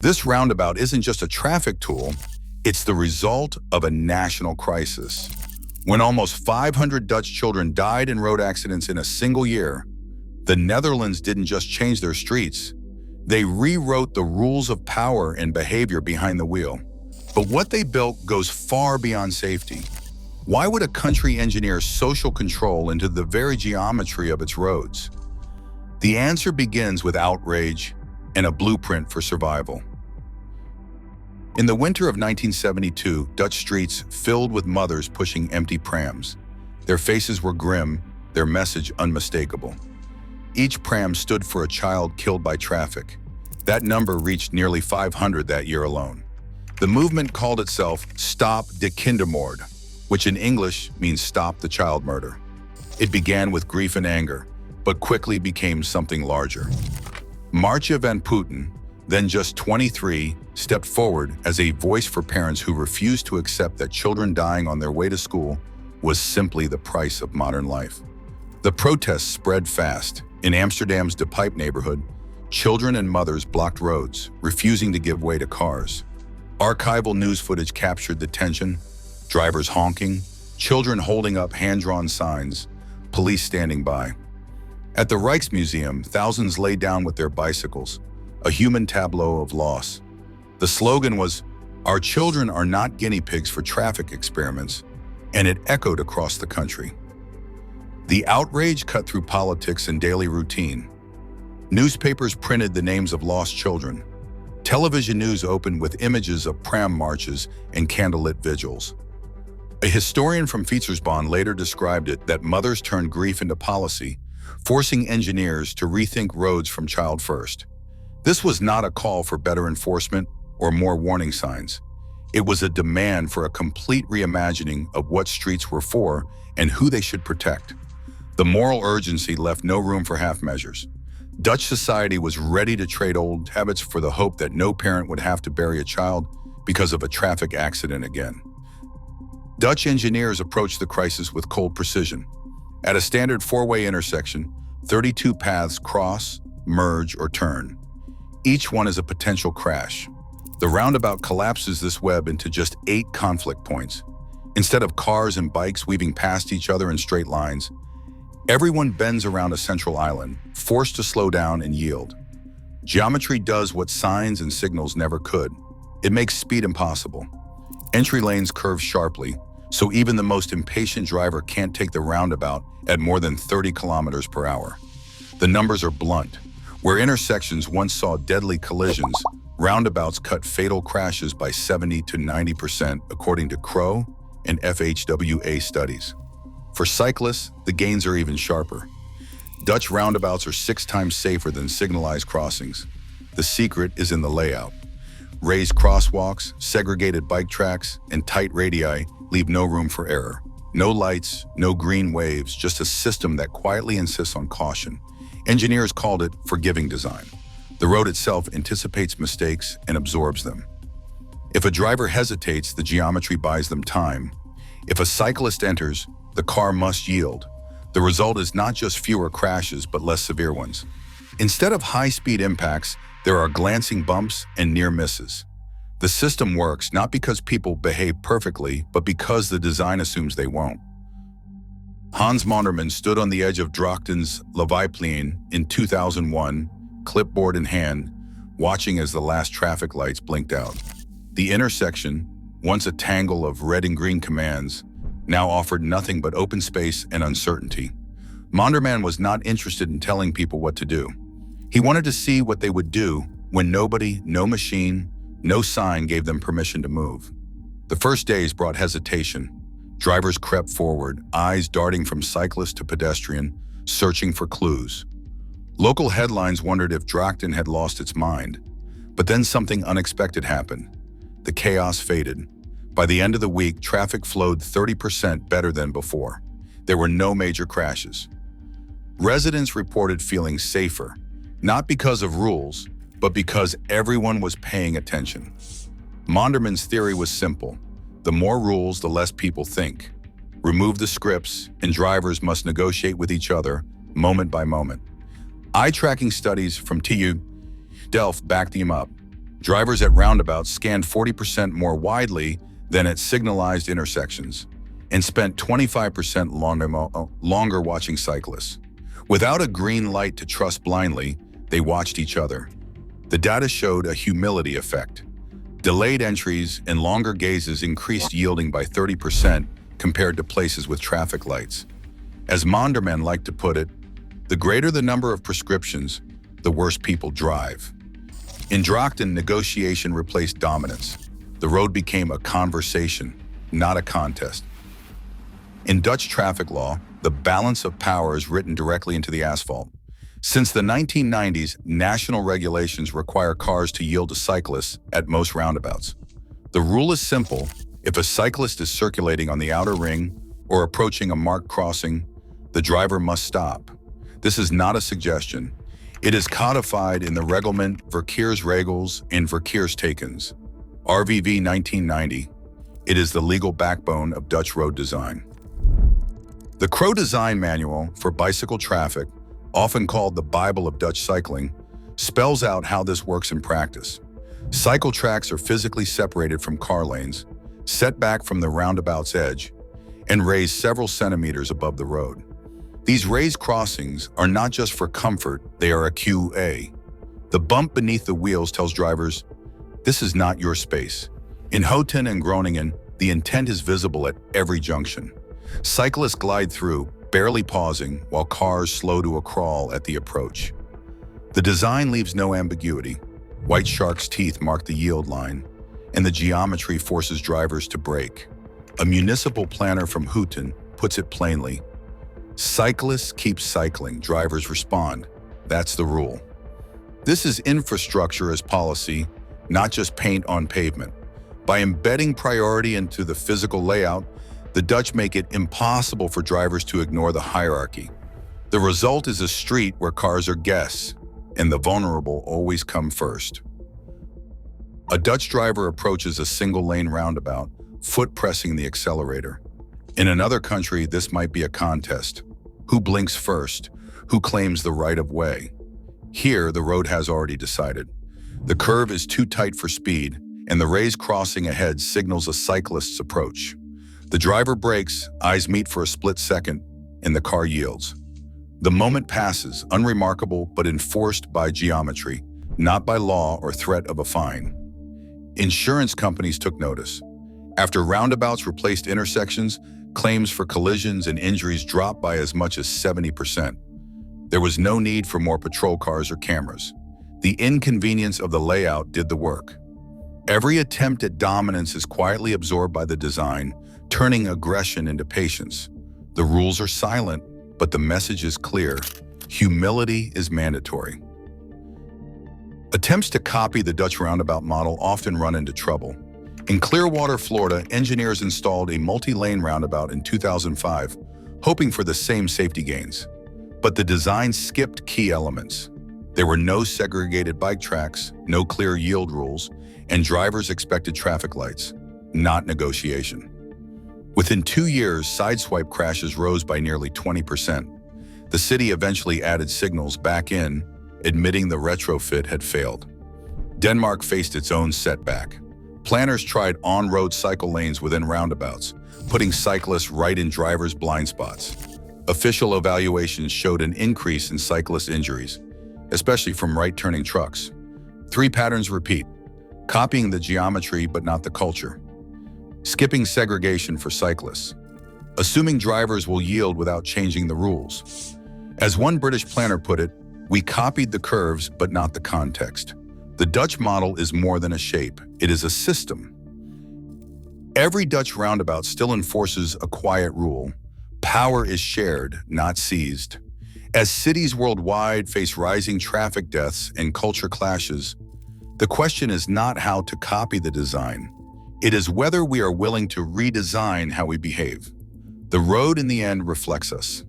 This roundabout isn't just a traffic tool, it's the result of a national crisis. When almost 500 Dutch children died in road accidents in a single year, the Netherlands didn't just change their streets, they rewrote the rules of power and behavior behind the wheel. But what they built goes far beyond safety. Why would a country engineer social control into the very geometry of its roads? The answer begins with outrage and a blueprint for survival. In the winter of 1972, Dutch streets filled with mothers pushing empty prams. Their faces were grim, their message unmistakable. Each pram stood for a child killed by traffic. That number reached nearly 500 that year alone. The movement called itself Stop de Kindermoord, which in English means Stop the Child Murder. It began with grief and anger, but quickly became something larger. Marcia van Putten, then just 23, stepped forward as a voice for parents who refused to accept that children dying on their way to school was simply the price of modern life. The protests spread fast. In Amsterdam's De Pijp neighborhood, children and mothers blocked roads, refusing to give way to cars. Archival news footage captured the tension: drivers honking, children holding up hand-drawn signs, police standing by. At the Rijksmuseum, thousands lay down with their bicycles, a human tableau of loss. The slogan was, "Our children are not guinea pigs for traffic experiments," and it echoed across the country. The outrage cut through politics and daily routine. Newspapers printed the names of lost children. Television news opened with images of pram marches and candlelit vigils. A historian from Fietsersbaan later described it that mothers turned grief into policy, forcing engineers to rethink roads from child first. This was not a call for better enforcement or more warning signs. It was a demand for a complete reimagining of what streets were for and who they should protect. The moral urgency left no room for half measures. Dutch society was ready to trade old habits for the hope that no parent would have to bury a child because of a traffic accident again. Dutch engineers approached the crisis with cold precision. At a standard four-way intersection, 32 paths cross, merge, or turn. Each one is a potential crash. The roundabout collapses this web into just 8 conflict points. Instead of cars and bikes weaving past each other in straight lines, everyone bends around a central island, forced to slow down and yield. Geometry does what signs and signals never could. It makes speed impossible. Entry lanes curve sharply, so even the most impatient driver can't take the roundabout at more than 30 kilometers per hour. The numbers are blunt. Where intersections once saw deadly collisions, roundabouts cut fatal crashes by 70 to 90%, according to Crow and FHWA studies. For cyclists, the gains are even sharper. Dutch roundabouts are 6 times safer than signalized crossings. The secret is in the layout. Raised crosswalks, segregated bike tracks, and tight radii leave no room for error. No lights, no green waves, just a system that quietly insists on caution. Engineers called it forgiving design. The road itself anticipates mistakes and absorbs them. If a driver hesitates, the geometry buys them time. If a cyclist enters, the car must yield. The result is not just fewer crashes, but less severe ones. Instead of high-speed impacts, there are glancing bumps and near misses. The system works not because people behave perfectly, but because the design assumes they won't. Hans Monderman stood on the edge of Drachten's Lewijplein in 2001, clipboard in hand, watching as the last traffic lights blinked out. The intersection, once a tangle of red and green commands, now offered nothing but open space and uncertainty. Monderman was not interested in telling people what to do. He wanted to see what they would do when nobody, no machine, no sign gave them permission to move. The first days brought hesitation. Drivers crept forward, eyes darting from cyclist to pedestrian, searching for clues. Local headlines wondered if Drachten had lost its mind. But then something unexpected happened. The chaos faded. By the end of the week, traffic flowed 30% better than before. There were no major crashes. Residents reported feeling safer, not because of rules, but because everyone was paying attention. Monderman's theory was simple. The more rules, the less people think. Remove the scripts, and drivers must negotiate with each other, moment by moment. Eye-tracking studies from TU Delft backed him up. Drivers at roundabouts scanned 40% more widely than at signalized intersections and spent 25% longer watching cyclists. Without a green light to trust blindly, they watched each other. The data showed a humility effect. Delayed entries and longer gazes increased yielding by 30% compared to places with traffic lights. As Mondermen like to put it, the greater the number of prescriptions, the worse people drive. In Drachten, negotiation replaced dominance. The road became a conversation, not a contest. In Dutch traffic law, the balance of power is written directly into the asphalt. Since the 1990s, national regulations require cars to yield to cyclists at most roundabouts. The rule is simple. If a cyclist is circulating on the outer ring or approaching a marked crossing, the driver must stop. This is not a suggestion. It is codified in the Reglement Verkeersregels and Verkeerstekens, RVV 1990. It is the legal backbone of Dutch road design. The Crow Design Manual for Bicycle Traffic, often called the Bible of Dutch cycling, spells out how this works in practice. Cycle tracks are physically separated from car lanes, set back from the roundabout's edge, and raised several centimeters above the road. These raised crossings are not just for comfort, they are a QA. The bump beneath the wheels tells drivers, this is not your space. In Houten and Groningen, the intent is visible at every junction. Cyclists glide through, barely pausing, while cars slow to a crawl at the approach. The design leaves no ambiguity. White shark's teeth mark the yield line, and the geometry forces drivers to brake. A municipal planner from Houten puts it plainly. Cyclists keep cycling, drivers respond. That's the rule. This is infrastructure as policy, not just paint on pavement. By embedding priority into the physical layout, the Dutch make it impossible for drivers to ignore the hierarchy. The result is a street where cars are guests, and the vulnerable always come first. A Dutch driver approaches a single-lane roundabout, foot pressing the accelerator. In another country, this might be a contest. Who blinks first? Who claims the right of way? Here, the road has already decided. The curve is too tight for speed, and the raised crossing ahead signals a cyclist's approach. The driver brakes, eyes meet for a split second, and the car yields. The moment passes, unremarkable but enforced by geometry, not by law or threat of a fine. Insurance companies took notice. After roundabouts replaced intersections, claims for collisions and injuries dropped by as much as 70%. There was no need for more patrol cars or cameras. The inconvenience of the layout did the work. Every attempt at dominance is quietly absorbed by the design, turning aggression into patience. The rules are silent, but the message is clear. Humility is mandatory. Attempts to copy the Dutch roundabout model often run into trouble. In Clearwater, Florida, engineers installed a multi-lane roundabout in 2005, hoping for the same safety gains. But the design skipped key elements. There were no segregated bike tracks, no clear yield rules, and drivers expected traffic lights, not negotiation. Within 2 years, sideswipe crashes rose by nearly 20%. The city eventually added signals back in, admitting the retrofit had failed. Denmark faced its own setback. Planners tried on-road cycle lanes within roundabouts, putting cyclists right in drivers' blind spots. Official evaluations showed an increase in cyclist injuries, especially from right-turning trucks. 3 patterns repeat: copying the geometry but not the culture. Skipping segregation for cyclists. Assuming drivers will yield without changing the rules. As one British planner put it, we copied the curves but not the context. The Dutch model is more than a shape, it is a system. Every Dutch roundabout still enforces a quiet rule. Power is shared, not seized. As cities worldwide face rising traffic deaths and culture clashes, the question is not how to copy the design. It is whether we are willing to redesign how we behave. The road in the end reflects us.